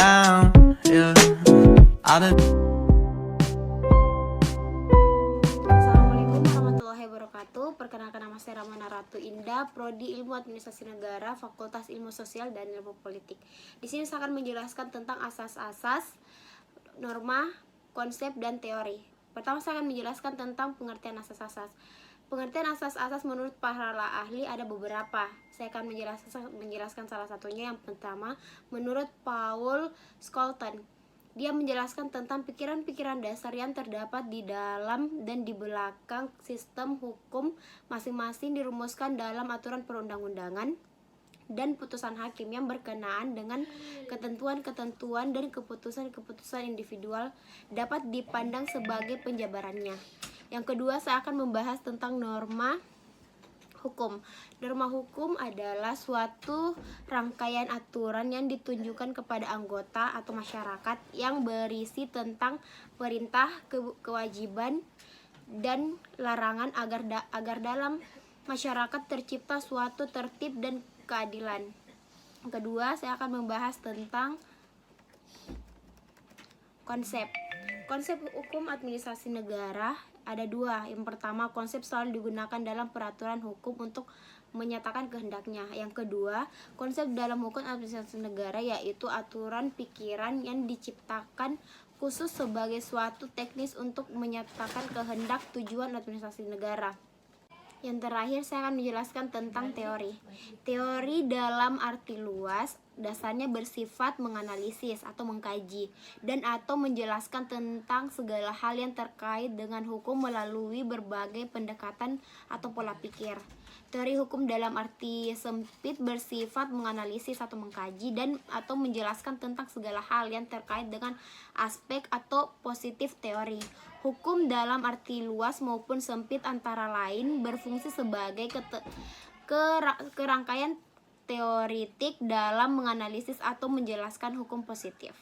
down. Yeah. I done. Assalamualaikum warahmatullahi wabarakatuh. Perkenalkan, nama saya Ramana Ratu Indah, Prodi Ilmu Administrasi Negara, Fakultas Ilmu Sosial dan Ilmu Politik. Di sini saya akan menjelaskan tentang asas-asas, norma, konsep, dan teori. Pertama, saya akan menjelaskan tentang pengertian asas-asas. Pengertian asas-asas menurut para ahli ada beberapa. Saya akan menjelaskan salah satunya. Yang pertama, menurut Paul Scholten, dia menjelaskan tentang pikiran-pikiran dasar yang terdapat di dalam dan di belakang sistem hukum masing-masing dirumuskan dalam aturan perundang-undangan dan putusan hakim yang berkenaan dengan ketentuan-ketentuan dan keputusan-keputusan individual dapat dipandang sebagai penjabarannya. Yang kedua, saya akan membahas tentang norma hukum. Norma hukum adalah suatu rangkaian aturan yang ditunjukkan kepada anggota atau masyarakat yang berisi tentang perintah, kewajiban, dan larangan agar dalam masyarakat tercipta suatu tertib dan keadilan. Yang kedua, saya akan membahas tentang konsep. Konsep hukum administrasi negara ada dua. Yang pertama, konsep selalu digunakan dalam peraturan hukum untuk menyatakan kehendaknya. Yang kedua, konsep dalam hukum administrasi negara yaitu aturan pikiran yang diciptakan khusus sebagai suatu teknis untuk menyatakan kehendak tujuan administrasi negara. Yang terakhir, saya akan menjelaskan tentang teori. Teori dalam arti luas dasarnya bersifat menganalisis atau mengkaji dan atau menjelaskan tentang segala hal yang terkait dengan hukum melalui berbagai pendekatan atau pola pikir. Teori hukum dalam arti sempit bersifat menganalisis atau mengkaji dan atau menjelaskan tentang segala hal yang terkait dengan aspek atau positif teori. Hukum dalam arti luas maupun sempit antara lain berfungsi sebagai kerangkaian teoritik dalam menganalisis atau menjelaskan hukum positif.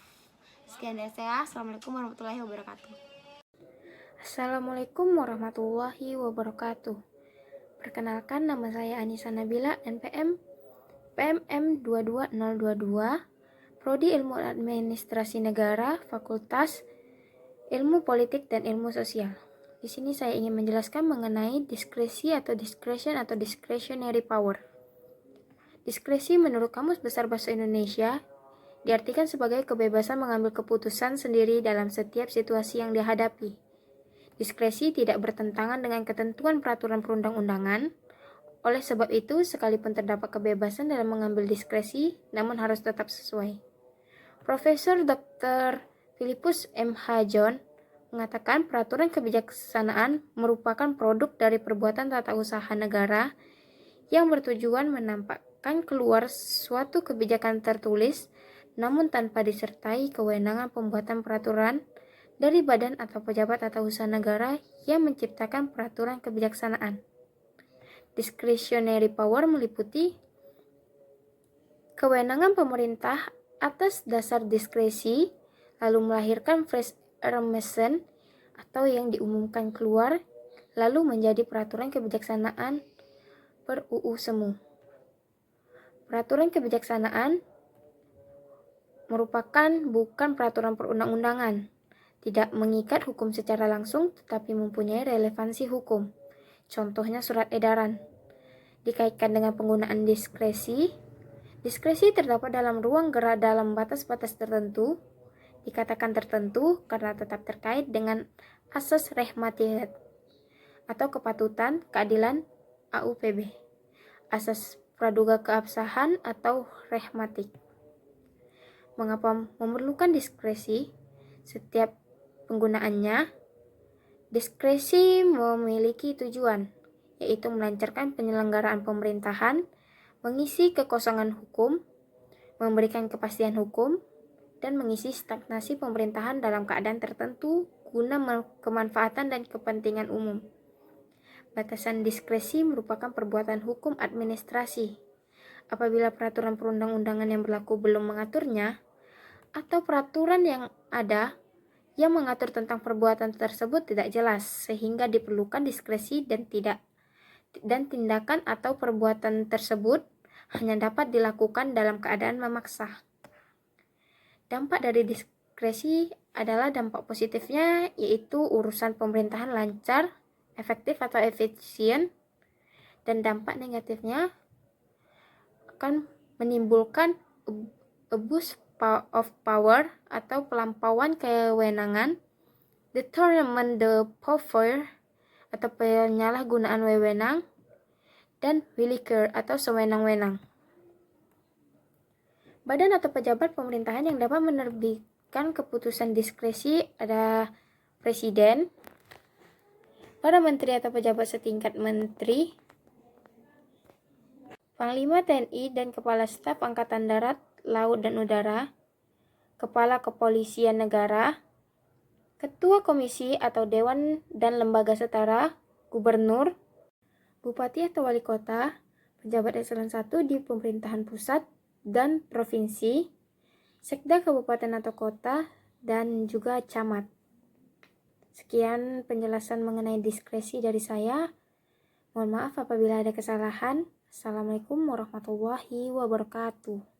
Sekian dari saya. Assalamualaikum warahmatullahi wabarakatuh. Assalamualaikum warahmatullahi wabarakatuh. Perkenalkan, nama saya Anissa Nabila, NPM PMM 22022, Prodi Ilmu Administrasi Negara, Fakultas Ilmu Politik dan Ilmu Sosial. Di sini saya ingin menjelaskan mengenai diskresi atau discretion atau discretionary power. Diskresi menurut Kamus Besar Bahasa Indonesia diartikan sebagai kebebasan mengambil keputusan sendiri dalam setiap situasi yang dihadapi. Diskresi tidak bertentangan dengan ketentuan peraturan perundang-undangan. Oleh sebab itu, sekalipun terdapat kebebasan dalam mengambil diskresi, namun harus tetap sesuai. Profesor Dr. Philippus M.H. John mengatakan peraturan kebijaksanaan merupakan produk dari perbuatan tata usaha negara yang bertujuan menampakkan keluar suatu kebijakan tertulis, namun tanpa disertai kewenangan pembuatan peraturan dari badan atau pejabat tata usaha negara yang menciptakan peraturan kebijaksanaan. Discretionary power meliputi kewenangan pemerintah atas dasar diskresi, lalu melahirkan fresh arrangement atau yang diumumkan keluar, lalu menjadi peraturan kebijaksanaan per UU Semu. Peraturan kebijaksanaan merupakan bukan peraturan perundang-undangan, tidak mengikat hukum secara langsung tetapi mempunyai relevansi hukum. Contohnya surat edaran. Dikaitkan dengan penggunaan diskresi. Diskresi terdapat dalam ruang gerak dalam batas-batas tertentu. Dikatakan tertentu karena tetap terkait dengan asas rehmatiyat atau kepatutan, keadilan, AUPB. Asas praduga keabsahan atau rehmatik. Mengapa memerlukan diskresi? Setiap penggunaannya, diskresi memiliki tujuan, yaitu melancarkan penyelenggaraan pemerintahan, mengisi kekosongan hukum, memberikan kepastian hukum, dan mengisi stagnasi pemerintahan dalam keadaan tertentu guna kemanfaatan dan kepentingan umum. Batasan diskresi merupakan perbuatan hukum administrasi. Apabila peraturan perundang-undangan yang berlaku belum mengaturnya, atau peraturan yang ada yang mengatur tentang perbuatan tersebut tidak jelas, sehingga diperlukan diskresi dan tindakan atau perbuatan tersebut hanya dapat dilakukan dalam keadaan memaksa. Dampak dari diskresi adalah dampak positifnya yaitu urusan pemerintahan lancar, efektif atau efisien, dan dampak negatifnya akan menimbulkan abuse of power atau pelampauan kewenangan, deterrement the power atau penyalahgunaan wewenang, dan willkür atau sewenang-wenang. Badan atau pejabat pemerintahan yang dapat menerbitkan keputusan diskresi ada Presiden, para menteri atau pejabat setingkat menteri, Panglima TNI dan Kepala Staf Angkatan Darat, Laut dan Udara, Kepala Kepolisian Negara, Ketua Komisi atau Dewan dan Lembaga Setara, Gubernur, Bupati atau Wali Kota, pejabat eselon 1 di pemerintahan pusat dan provinsi, sekda kabupaten atau kota, dan juga camat. Sekian penjelasan mengenai diskresi dari saya. Mohon maaf apabila ada kesalahan. Assalamualaikum warahmatullahi wabarakatuh.